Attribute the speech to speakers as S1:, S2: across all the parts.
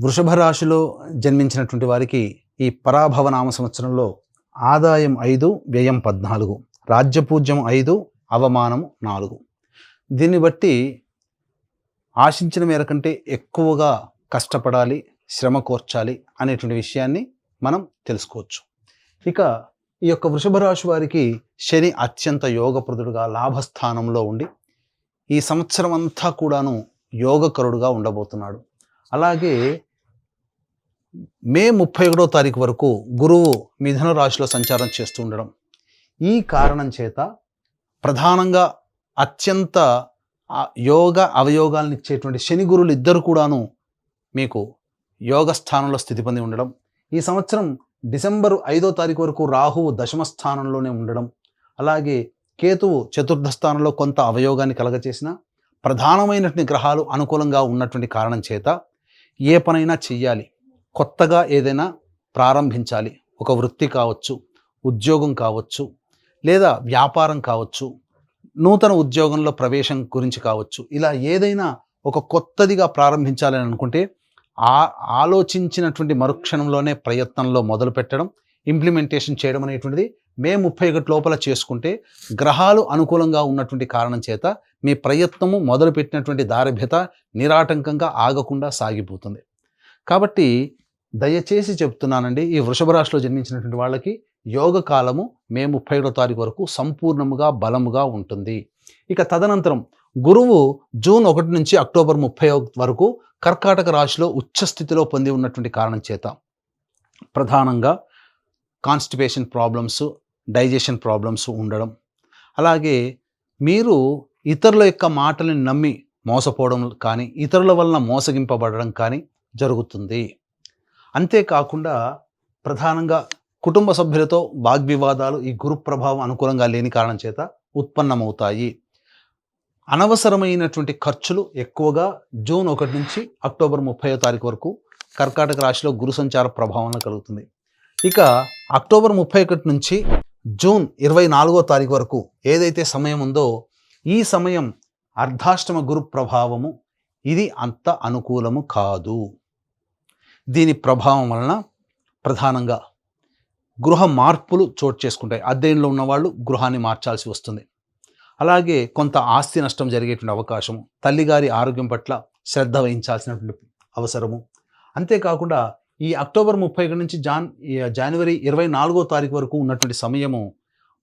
S1: వృషభ రాశిలో జన్మించినటువంటి వారికి ఈ పరాభవ నామ సంవత్సరంలో ఆదాయం 5, వ్యయం 14, రాజ్యపూజ్యం 5, అవమానం 4. దీన్ని బట్టి ఆశించిన మేర కంటే ఎక్కువగా కష్టపడాలి, శ్రమ కోర్చాలి అనేటువంటి విషయాన్ని మనం తెలుసుకోవచ్చు. ఇక ఈ యొక్క వృషభ రాశి వారికి శని అత్యంత యోగప్రదుడుగా లాభస్థానంలో ఉండి ఈ సంవత్సరం అంతా కూడాను యోగకరుడుగా ఉండబోతున్నాడు. అలాగే మే 31వ తారీఖు వరకు గురువు మిథున రాశిలో సంచారం చేస్తూ ఉండడం, ఈ కారణం చేత ప్రధానంగా అత్యంత యోగ అవయోగాలను ఇచ్చేటువంటి శని గురువులు ఇద్దరు కూడాను మీకు యోగ స్థానంలో స్థితి పొంది ఉండడం, ఈ సంవత్సరం డిసెంబర్ 5వ తారీఖు వరకు రాహువు దశమ స్థానంలోనే ఉండడం, అలాగే కేతువు చతుర్థ స్థానంలో కొంత అవయోగాన్ని కలగచేసిన ప్రధానమైనటువంటి గ్రహాలు అనుకూలంగా ఉన్నటువంటి కారణం చేత ఏ పనైనా చెయ్యాలి, కొత్తగా ఏదైనా ప్రారంభించాలి, ఒక వృత్తి కావచ్చు, ఉద్యోగం కావచ్చు, లేదా వ్యాపారం కావచ్చు, నూతన ఉద్యోగంలో ప్రవేశం గురించి కావచ్చు, ఇలా ఏదైనా ఒక కొత్తదిగా ప్రారంభించాలని అనుకుంటే ఆలోచించినటువంటి మరుక్షణంలోనే ప్రయత్నంలో మొదలు పెట్టడం, ఇంప్లిమెంటేషన్ చేయడం అనేటువంటిది మే 31 లోపల చేసుకుంటే గ్రహాలు అనుకూలంగా ఉన్నటువంటి కారణం చేత మీ ప్రయత్నము మొదలుపెట్టినటువంటి దారిభ్యత నిరాటంకంగా ఆగకుండా సాగిపోతుంది. కాబట్టి దయచేసి చెప్తున్నానండి, ఈ వృషభ రాశిలో జన్మించినటువంటి వాళ్ళకి యోగ కాలము మే 31వ తారీఖు వరకు సంపూర్ణముగా బలముగా ఉంటుంది. ఇక తదనంతరం గురువు జూన్ 1 నుంచి అక్టోబర్ 30 వరకు కర్కాటక రాశిలో ఉచ్చస్థితిలో పొంది ఉన్నటువంటి కారణం చేత ప్రధానంగా కాన్స్టిపేషన్ ప్రాబ్లమ్స్, డైజెషన్ ప్రాబ్లమ్స్ ఉండడం, అలాగే మీరు ఇతరుల యొక్క మాటలను నమ్మి మోసపోవడం కానీ, ఇతరుల వలన మోసగింపబడడం కానీ జరుగుతుంది. అంతేకాకుండా ప్రధానంగా కుటుంబ సభ్యులతో వాగ్వివాదాలు ఈ గురు ప్రభావం అనుకూలంగా లేని కారణం చేత ఉత్పన్నమవుతాయి. అనవసరమైనటువంటి ఖర్చులు ఎక్కువగా జూన్ 1 నుంచి అక్టోబర్ 30వ తారీఖు వరకు కర్కాటక రాశిలో గురు సంచార ప్రభావం కలుగుతుంది. ఇక అక్టోబర్ 31 నుంచి జూన్ 24వ తారీఖు వరకు ఏదైతే సమయం ఉందో ఈ సమయం అర్ధాష్టమ గురు ప్రభావము, ఇది అంత అనుకూలము కాదు. దీని ప్రభావం వలన ప్రధానంగా గృహ మార్పులు చోటు చేసుకుంటాయి. అద్దెంలో ఉన్నవాళ్ళు గృహాన్ని మార్చాల్సి వస్తుంది. అలాగే కొంత ఆస్తి నష్టం జరిగేటువంటి అవకాశము, తల్లిగారి ఆరోగ్యం పట్ల శ్రద్ధ వహించాల్సినటువంటి అవసరము. అంతేకాకుండా ఈ అక్టోబర్ 31 నుంచి జనవరి 24వ తారీఖు వరకు ఉన్నటువంటి సమయము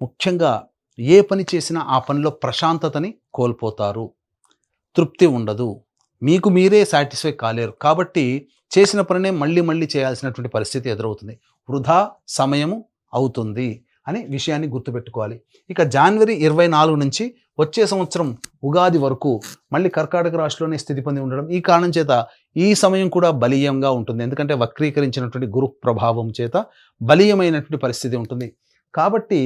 S1: ముఖ్యంగా ఏ పని చేసినా ఆ పనిలో ప్రశాంతతని కోల్పోతారు, తృప్తి ఉండదు, మీకు మీరే సాటిస్ఫై కాలేరు. కాబట్టి చేసిన పనినే మళ్ళీ మళ్ళీ చేయాల్సినటువంటి పరిస్థితి ఎదురవుతుంది, వృధా సమయము అవుతుంది అనే విషయాన్ని గుర్తుపెట్టుకోవాలి. ఇక జనవరి 24 నుంచి వచ్చే సంవత్సరం ఉగాది వరకు మళ్ళీ కర్కాటక రాశిలోనే స్థితి పొంది ఉండడం, ఈ కారణం చేత ఈ సమయం కూడా బలీయంగా ఉంటుంది. ఎందుకంటే వక్రీకరించినటువంటి గురు ప్రభావం చేత బలీయమైనటువంటి పరిస్థితి ఉంటుంది. కాబట్టి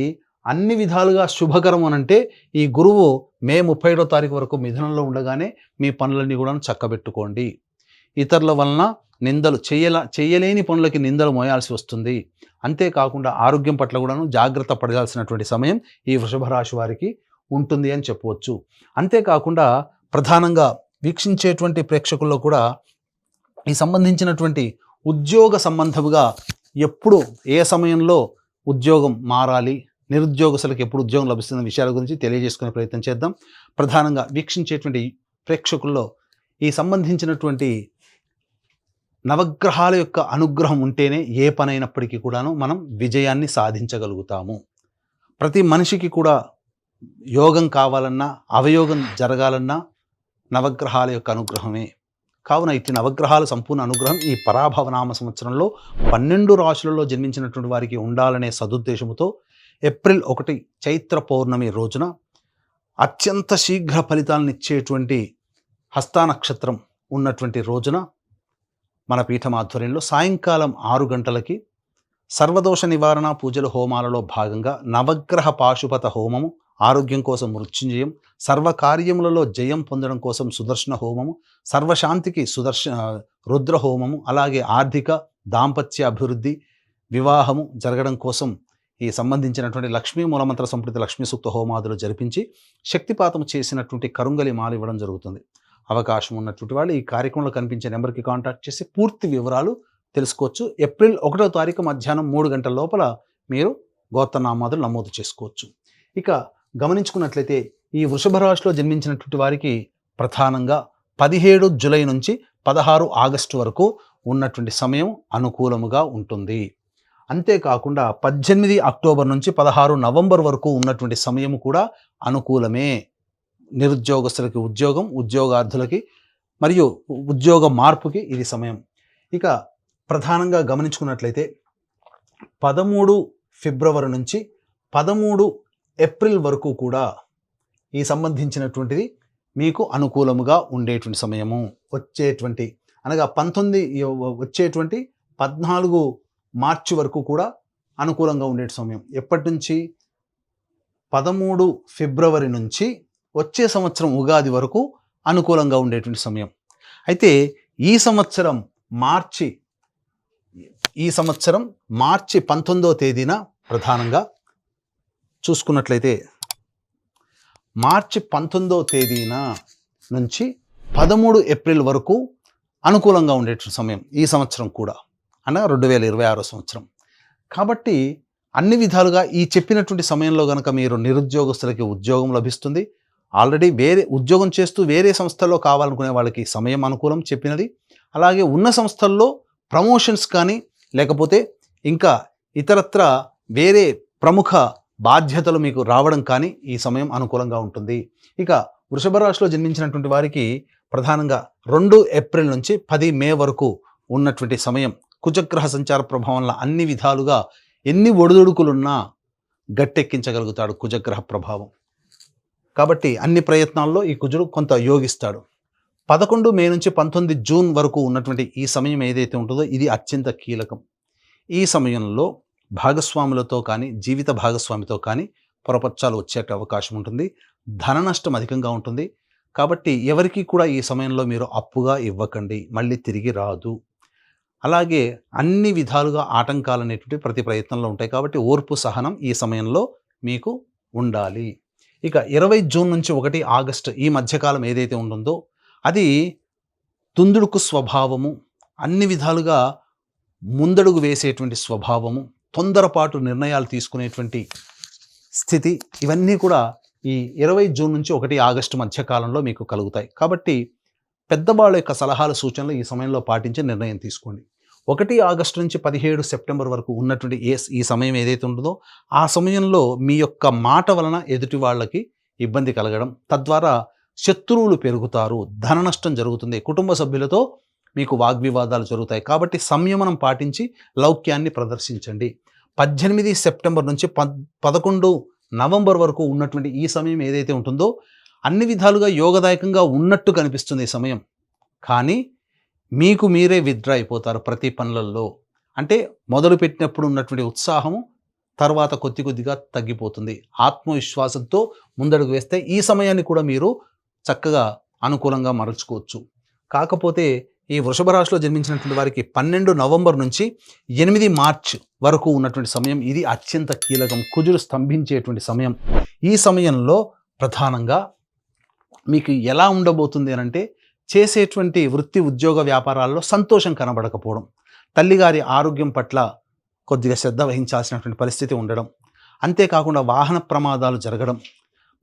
S1: అన్ని విధాలుగా శుభకరం అనంటే ఈ గురువు మే 31వ తారీఖు వరకు మిథునంలో ఉండగానే మీ పనులన్నీ కూడా చక్కబెట్టుకోండి. ఇతరుల వలన నిందలు చేయలేని పనులకి నిందలు మోయాల్సి వస్తుంది. అంతేకాకుండా ఆరోగ్యం పట్ల కూడాను జాగ్రత్త పడాల్సినటువంటి సమయం ఈ వృషభ రాశి వారికి ఉంటుంది అని చెప్పవచ్చు. అంతేకాకుండా ప్రధానంగా వీక్షించేటువంటి ప్రేక్షకుల్లో కూడా ఈ సంబంధించినటువంటి ఉద్యోగ సంబంధముగా ఎప్పుడు ఏ సమయంలో ఉద్యోగం మారాలి, నిరుద్యోగస్తులకు ఎప్పుడు ఉద్యోగం లభిస్తున్న విషయాల గురించి తెలియజేసుకునే ప్రయత్నం చేద్దాం. ప్రధానంగా వీక్షించేటువంటి ప్రేక్షకుల్లో ఈ సంబంధించినటువంటి నవగ్రహాల యొక్క అనుగ్రహం ఉంటేనే ఏ పనైనప్పటికీ కూడాను మనం విజయాన్ని సాధించగలుగుతాము. ప్రతి మనిషికి కూడా యోగం కావాలన్నా, అవయోగం జరగాలన్నా నవగ్రహాల యొక్క అనుగ్రహమే. కావున ఇట్టి నవగ్రహాల సంపూర్ణ అనుగ్రహం ఈ పరాభవనామ సంవత్సరంలో 12 రాశులలో జన్మించినటువంటి వారికి ఉండాలనే సదుద్దేశముతో ఏప్రిల్ 1 చైత్ర పౌర్ణమి రోజున అత్యంత శీఘ్ర ఫలితాలను ఇచ్చేటువంటి హస్త నక్షత్రం ఉన్నటువంటి రోజున మన పీఠం ఆధ్వర్యంలో సాయంకాలం 6 గంటలకి సర్వదోష నివారణ పూజల హోమాలలో భాగంగా నవగ్రహ పాశుపత హోమము, ఆరోగ్యం కోసం మృత్యుంజయం, సర్వకార్యములలో జయం పొందడం కోసం సుదర్శన హోమము, సర్వశాంతికి రుద్ర హోమము, అలాగే ఆర్థిక దాంపత్య అభివృద్ధి, వివాహము జరగడం కోసం ఈ సంబంధించినటువంటి లక్ష్మీ మూలమంత్ర సంప్రీత లక్ష్మీ సూక్త హోమాదులు జరిపించి శక్తిపాతం చేసినటువంటి కరుంగలి మాల ఇవ్వడం జరుగుతుంది. అవకాశం ఉన్నటువంటి వాళ్ళు ఈ కార్యక్రమంలో కనిపించే నెంబర్కి కాంటాక్ట్ చేసి పూర్తి వివరాలు తెలుసుకోవచ్చు. ఏప్రిల్ 1వ తారీఖు మధ్యాహ్నం 3 గంటల లోపల మీరు గోత్రనామాదులు నమోదు చేసుకోవచ్చు. ఇక గమనించుకున్నట్లయితే ఈ వృషభ రాశిలో జన్మించినటువంటి వారికి ప్రధానంగా 17 జూలై నుంచి 16 ఆగస్టు వరకు ఉన్నటువంటి సమయం అనుకూలముగా ఉంటుంది. అంతేకాకుండా 18 అక్టోబర్ నుంచి 16 నవంబర్ వరకు ఉన్నటువంటి సమయం కూడా అనుకూలమే. నిరుద్యోగస్తులకి ఉద్యోగం, ఉద్యోగార్థులకి మరియు ఉద్యోగ మార్పుకి ఇది సమయం. ఇక ప్రధానంగా గమనించుకున్నట్లయితే 13 ఫిబ్రవరి నుంచి 13 ఏప్రిల్ వరకు కూడా ఈ సంబంధించినటువంటిది మీకు అనుకూలముగా ఉండేటువంటి సమయము. వచ్చేటువంటి 14 మార్చి వరకు కూడా అనుకూలంగా ఉండే సమయం. ఎప్పటి నుంచి? 13 ఫిబ్రవరి నుంచి వచ్చే సంవత్సరం ఉగాది వరకు అనుకూలంగా ఉండేటువంటి సమయం. అయితే ఈ సంవత్సరం మార్చి 19వ తేదీన ప్రధానంగా చూసుకున్నట్లయితే మార్చి 19వ తేదీన నుంచి 13 ఏప్రిల్ వరకు అనుకూలంగా ఉండేటువంటి సమయం ఈ సంవత్సరం కూడా, అనగా 2026 సంవత్సరం. కాబట్టి అన్ని విధాలుగా ఈ చెప్పినటువంటి సమయంలో కనుక మీరు నిరుద్యోగస్తులకి ఉద్యోగం లభిస్తుంది. ఆల్రెడీ వేరే ఉద్యోగం చేస్తూ వేరే సంస్థల్లో కావాలనుకునే వాళ్ళకి సమయం అనుకూలం చెప్పినది. అలాగే ఉన్న సంస్థల్లో ప్రమోషన్స్ కానీ లేకపోతే ఇంకా ఇతరత్ర వేరే ప్రముఖ బాధ్యతలు మీకు రావడం కానీ ఈ సమయం అనుకూలంగా ఉంటుంది. ఇక వృషభ రాశిలో జన్మించినటువంటి వారికి ప్రధానంగా 2 ఏప్రిల్ నుంచి 10 మే వరకు ఉన్నటువంటి సమయం కుజగ్రహ సంచార ప్రభావం వల్ల అన్ని విధాలుగా ఎన్ని ఒడిదుడుకులున్నా గట్టెక్కించగలుగుతాడు కుజగ్రహ ప్రభావం. కాబట్టి అన్ని ప్రయత్నాల్లో ఈ కుజుడు కొంత యోగిస్తాడు. 11 మే నుంచి 19 జూన్ వరకు ఉన్నటువంటి ఈ సమయం ఏదైతే ఉంటుందో ఇది అత్యంత కీలకం. ఈ సమయంలో భాగస్వాములతో కానీ జీవిత భాగస్వామితో కానీ పొరపచ్చాలు వచ్చే అవకాశం ఉంటుంది. ధన నష్టం అధికంగా ఉంటుంది. కాబట్టి ఎవరికి కూడా ఈ సమయంలో మీరు అప్పుగా ఇవ్వకండి, మళ్ళీ తిరిగి రాదు. అలాగే అన్ని విధాలుగా ఆటంకాలు అనేటువంటి ప్రతి ప్రయత్నంలో ఉంటాయి. కాబట్టి ఓర్పు సహనం ఈ సమయంలో మీకు ఉండాలి. ఇక 20 జూన్ నుంచి 1 ఆగస్టు ఈ మధ్యకాలం ఏదైతే ఉంటుందో అది తుందుడుకు స్వభావము, అన్ని విధాలుగా ముందడుగు వేసేటువంటి స్వభావము, తొందరపాటు నిర్ణయాలు తీసుకునేటువంటి స్థితి, ఇవన్నీ కూడా ఈ 20 జూన్ నుంచి 1 ఆగస్టు మధ్యకాలంలో మీకు కలుగుతాయి. కాబట్టి పెద్దవాళ్ళ యొక్క సలహాలు సూచనలు ఈ సమయంలో పాటించి నిర్ణయం తీసుకోండి. 1 ఆగస్టు నుంచి 17 సెప్టెంబర్ వరకు ఉన్నటువంటి ఈ సమయం ఏదైతే ఉంటుందో ఆ సమయంలో మీ యొక్క మాట వలన ఎదుటి వాళ్ళకి ఇబ్బంది కలగడం, తద్వారా శత్రువులు పెరుగుతారు, ధన నష్టం జరుగుతుంది, కుటుంబ సభ్యులతో మీకు వాగ్వివాదాలు జరుగుతాయి. కాబట్టి సంయమనం పాటించి లౌక్యాన్ని ప్రదర్శించండి. 18 సెప్టెంబర్ నుంచి 11 నవంబర్ వరకు ఉన్నటువంటి ఈ సమయం ఏదైతే ఉంటుందో అన్ని విధాలుగా యోగదాయకంగా ఉన్నట్టు కనిపిస్తుంది ఈ సమయం. కానీ మీకు మీరే విత్డ్రా అయిపోతారు ప్రతి పనులలో. అంటే మొదలుపెట్టినప్పుడు ఉన్నటువంటి ఉత్సాహము తర్వాత కొద్దిగా తగ్గిపోతుంది. ఆత్మవిశ్వాసంతో ముందడుగు వేస్తే ఈ సమయాన్ని కూడా మీరు చక్కగా అనుకూలంగా మరల్చుకోవచ్చు. కాకపోతే ఈ వృషభ రాశిలో జన్మించినటువంటి వారికి 12 నవంబర్ నుంచి 8 మార్చ్ వరకు ఉన్నటువంటి సమయం ఇది అత్యంత కీలకం. కుజుడు స్తంభించేటువంటి సమయం. ఈ సమయంలో ప్రధానంగా మీకు ఎలా ఉండబోతుంది అనంటే చేసేటువంటి వృత్తి ఉద్యోగ వ్యాపారాల్లో సంతోషం కనబడకపోవడం, తల్లిగారి ఆరోగ్యం పట్ల కొద్దిగా శ్రద్ధ వహించాల్సినటువంటి పరిస్థితి ఉండడం, అంతేకాకుండా వాహన ప్రమాదాలు జరగడం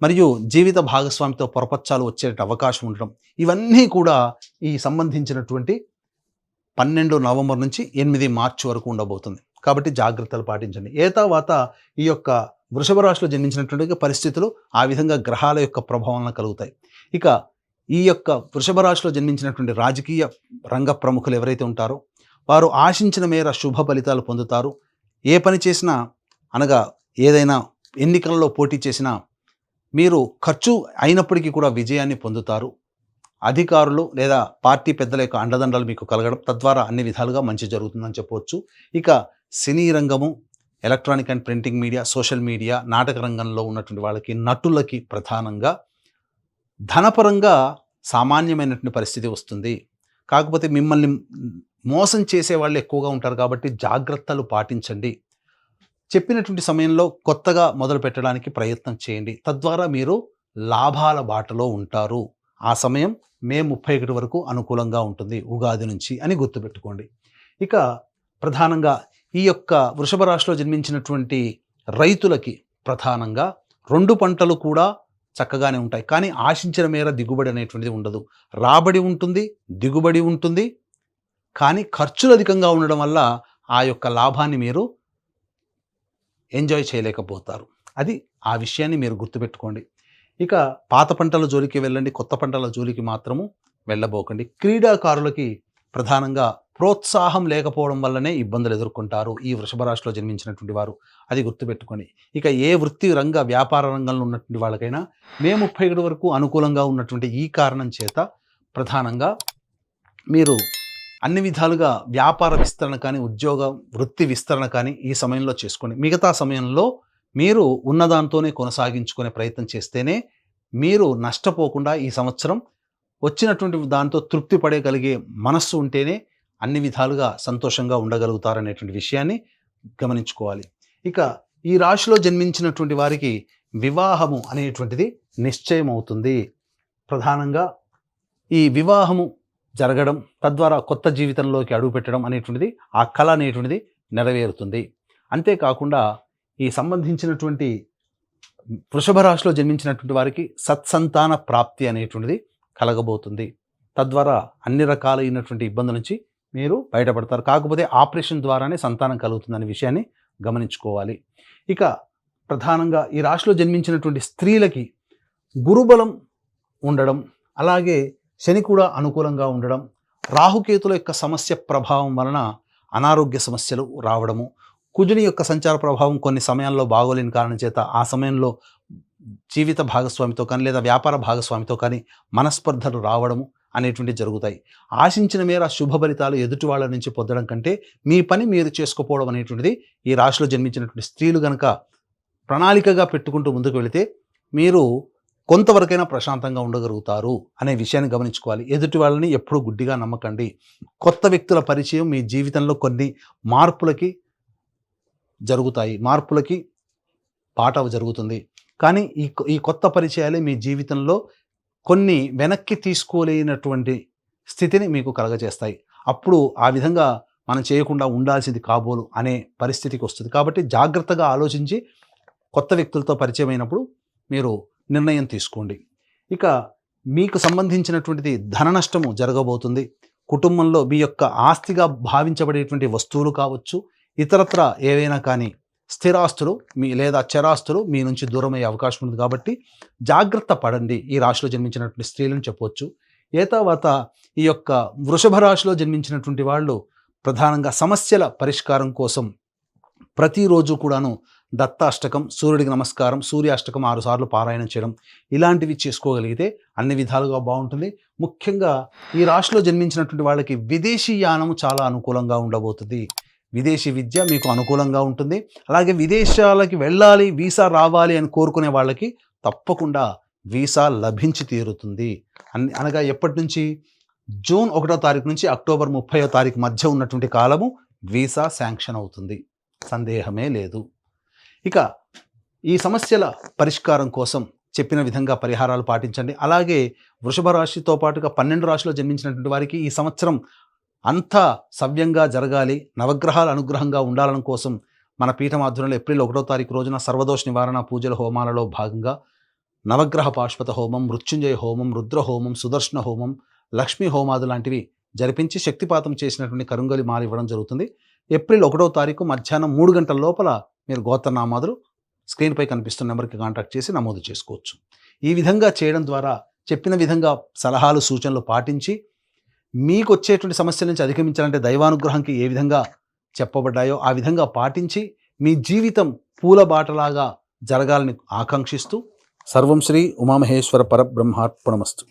S1: మరియు జీవిత భాగస్వామితో పొరపచ్చాలు వచ్చే అవకాశం ఉండడం, ఇవన్నీ కూడా ఈ సంబంధించినటువంటి 12 నవంబర్ నుంచి 8 మార్చి వరకు ఉండబోతుంది. కాబట్టి జాగ్రత్తలు పాటించండి. ఏతావాత ఈ యొక్క వృషభ రాశిలో జన్మించినటువంటి పరిస్థితులు ఆ విధంగా గ్రహాల యొక్క ప్రభావం కలుగుతాయి. ఇక ఈ యొక్క వృషభ రాశిలో జన్మించినటువంటి రాజకీయ రంగ ప్రముఖులు ఎవరైతే ఉంటారో వారు ఆశించిన మేర శుభ ఫలితాలు పొందుతారు. ఏ పని చేసినా అనగా ఏదైనా ఎన్నికలలో పోటీ చేసినా మీరు ఖర్చు అయినప్పటికీ కూడా విజయాన్ని పొందుతారు. అధికారులు లేదా పార్టీ పెద్దల యొక్క అండదండలు మీకు కలగడం, తద్వారా అన్ని విధాలుగా మంచి జరుగుతుందని చెప్పవచ్చు. ఇక సినీ రంగము, electronic and printing media, social media, నాటక రంగంలో ఉన్నటువంటి వాళ్ళకి, నటులకి ప్రధానంగా ధనపరంగా సామాన్యమైనటువంటి పరిస్థితి వస్తుంది. కాకపోతే మిమ్మల్ని మోసం చేసే వాళ్ళు ఎక్కువగా ఉంటారు కాబట్టి జాగ్రత్తలు పాటించండి. చెప్పినటువంటి సమయంలో కొత్తగా మొదలు పెట్టడానికి ప్రయత్నం చేయండి. తద్వారా మీరు లాభాల బాటలో ఉంటారు. ఆ సమయం మే 31 వరకు అనుకూలంగా ఉంటుంది ఉగాది నుంచి అని గుర్తుపెట్టుకోండి. ఇక ప్రధానంగా ఈ యొక్క వృషభ రాశిలో జన్మించినటువంటి రైతులకి ప్రధానంగా 2 పంటలు కూడా చక్కగానే ఉంటాయి. కానీ ఆశించిన మేర దిగుబడి అనేటువంటిది ఉండదు. రాబడి ఉంటుంది, దిగుబడి ఉంటుంది. కానీ ఖర్చులు అధికంగా ఉండడం వల్ల ఆ యొక్క లాభాన్ని మీరు ఎంజాయ్ చేయలేకపోతారు. అది ఆ విషయాన్ని మీరు గుర్తుపెట్టుకోండి. ఇక పాత పంటల జోలికి వెళ్ళండి, కొత్త పంటల జోలికి మాత్రము వెళ్ళబోకండి. క్రీడాకారులకి ప్రధానంగా ప్రోత్సాహం లేకపోవడం వల్లనే ఇబ్బందులు ఎదుర్కొంటారు ఈ వృషభ రాశిలో జన్మించినటువంటి వారు. అది గుర్తుపెట్టుకోండి. ఇక ఏ వృత్తి రంగ వ్యాపార రంగంలో ఉన్నటువంటి వాళ్ళకైనా మే 31 వరకు అనుకూలంగా ఉన్నటువంటి ఈ కారణం చేత ప్రధానంగా మీరు అన్ని విధాలుగా వ్యాపార విస్తరణ కానీ, ఉద్యోగ వృత్తి విస్తరణ కానీ ఈ సమయంలో చేసుకోండి. మిగతా సమయంలో మీరు ఉన్నదాంతోనే కొనసాగించుకునే ప్రయత్నం చేస్తేనే మీరు నష్టపోకుండా ఈ సంవత్సరం వచ్చినటువంటి దాంతో తృప్తి పడగలిగే మనస్సు ఉంటేనే అన్ని విధాలుగా సంతోషంగా ఉండగలుగుతారనేటువంటి విషయాన్ని గమనించుకోవాలి. ఇక ఈ రాశిలో జన్మించినటువంటి వారికి వివాహము అనేటువంటిది నిశ్చయం అవుతుంది. ప్రధానంగా ఈ వివాహము జరగడం, తద్వారా కొత్త జీవితంలోకి అడుగుపెట్టడం అనేటువంటిది, ఆ కళ అనేటువంటిది నెరవేరుతుంది. అంతేకాకుండా ఈ సంబంధించినటువంటి వృషభ రాశిలో జన్మించినటువంటి వారికి సత్సంతాన ప్రాప్తి అనేటువంటిది కలగబోతుంది. తద్వారా అన్ని రకాలైనటువంటి ఇబ్బందుల నుంచి మీరు బయటపడతారు. కాకపోతే ఆపరేషన్ ద్వారానే సంతానం కలుగుతుందనే విషయాన్ని గమనించుకోవాలి. ఇక ప్రధానంగా ఈ రాశిలో జన్మించినటువంటి స్త్రీలకి గురుబలం ఉండడం, అలాగే శని కూడా అనుకూలంగా ఉండడం, రాహుకేతుల యొక్క సమస్య ప్రభావం వలన అనారోగ్య సమస్యలు రావడము, కుజుని యొక్క సంచార ప్రభావం కొన్ని సమయాల్లో బాగోలేని కారణం చేత ఆ సమయంలో జీవిత భాగస్వామితో కానీ లేదా వ్యాపార భాగస్వామితో కానీ మనస్పర్ధలు రావడము అనేటువంటివి జరుగుతాయి. ఆశించిన మేర శుభ ఫలితాలు ఎదుటి వాళ్ళ నుంచి పొందడం కంటే మీ పని మీరు చేసుకోపోవడం అనేటువంటిది ఈ రాశిలో జన్మించినటువంటి స్త్రీలు కనుక ప్రణాళికగా పెట్టుకుంటూ ముందుకు వెళితే మీరు కొంతవరకైనా ప్రశాంతంగా ఉండగలుగుతారు అనే విషయాన్ని గమనించుకోవాలి. ఎదుటి వాళ్ళని ఎప్పుడూ గుడ్డిగా నమ్మకండి. కొత్త వ్యక్తుల పరిచయం మీ జీవితంలో కొన్ని మార్పులకి జరుగుతాయి, మార్పులకి పాఠం జరుగుతుంది. కానీ ఈ కొత్త పరిచయాలే మీ జీవితంలో కొన్ని వెనక్కి తీసుకోలేనటువంటి స్థితిని మీకు కలగజేస్తాయి. అప్పుడు ఆ విధంగా మనం చేయకుండా ఉండాల్సింది కాబోలు అనే పరిస్థితికి వస్తుంది. కాబట్టి జాగ్రత్తగా ఆలోచించి కొత్త వ్యక్తులతో పరిచయం అయినప్పుడు మీరు నిర్ణయం తీసుకోండి. ఇక మీకు సంబంధించినటువంటిది ధన నష్టము జరగబోతుంది. కుటుంబంలో మీ యొక్క ఆస్తిగా భావించబడేటువంటి వస్తువులు కావచ్చు, ఇతరత్ర ఏవైనా కానీ స్థిరాస్తులు లేదా చరాస్తులు మీ నుంచి దూరమయ్యే అవకాశం ఉంది. కాబట్టి జాగ్రత్త పడండి ఈ రాశిలో జన్మించినటువంటి స్త్రీలను చెప్పవచ్చు. తర్వాత ఈ యొక్క వృషభ రాశిలో జన్మించినటువంటి వాళ్ళు ప్రధానంగా సమస్యల పరిష్కారం కోసం ప్రతిరోజు కూడాను దత్తాష్టకం, సూర్యుడికి నమస్కారం, సూర్యాష్టకం 6 సార్లు పారాయణం చేయడం ఇలాంటివి చేసుకోగలిగితే అన్ని విధాలుగా బాగుంటుంది. ముఖ్యంగా ఈ రాశిలో జన్మించినటువంటి వాళ్ళకి విదేశీ యానము చాలా అనుకూలంగా ఉండబోతుంది. విదేశీ విద్య మీకు అనుకూలంగా ఉంటుంది. అలాగే విదేశాలకి వెళ్ళాలి, వీసా రావాలి అని కోరుకునే వాళ్ళకి తప్పకుండా వీసా లభించి తీరుతుంది. అనగా ఎప్పటి నుంచి? జూన్ 1వ తారీఖు నుంచి అక్టోబర్ 30వ తారీఖు మధ్య ఉన్నటువంటి కాలము వీసా శాంక్షన్ అవుతుంది, సందేహమే లేదు. ఇక ఈ సమస్యల పరిష్కారం కోసం చెప్పిన విధంగా పరిహారాలు పాటించండి. అలాగే వృషభ రాశితో పాటుగా 12 రాశిలో జన్మించినటువంటి వారికి ఈ సంవత్సరం అంతా సవ్యంగా జరగాలి, నవగ్రహాల అనుగ్రహంగా ఉండాలని కోసం మన పీఠం ఆధ్వర్యంలో ఏప్రిల్ 1వ తారీఖు రోజున సర్వదోష నివారణ పూజల హోమాలలో భాగంగా నవగ్రహ పాశుపత హోమం, మృత్యుంజయ హోమం, రుద్ర హోమం, సుదర్శన హోమం, లక్ష్మీ హోమాదు లాంటివి జరిపించి శక్తిపాతం చేసినటువంటి కరుంగలి మాల ఇవ్వడం జరుగుతుంది. ఏప్రిల్ 1వ తారీఖు మధ్యాహ్నం 3 గంటల లోపల మీరు గోత్రనామాదులు స్క్రీన్పై కనిపిస్తున్న నెంబర్కి కాంటాక్ట్ చేసి నమోదు చేసుకోవచ్చు. ఈ విధంగా చేయడం ద్వారా చెప్పిన విధంగా సలహాలు సూచనలు పాటించి మీకు వచ్చేటువంటి సమస్యల నుంచి అధిగమించాలంటే దైవానుగ్రహంకి ఏ విధంగా చెప్పబడ్డాయో ఆ విధంగా పాటించి మీ జీవితం పూలబాటలాగా జరగాలని ఆకాంక్షిస్తూ సర్వం శ్రీ ఉమామహేశ్వర పరబ్రహ్మార్పణమస్తు.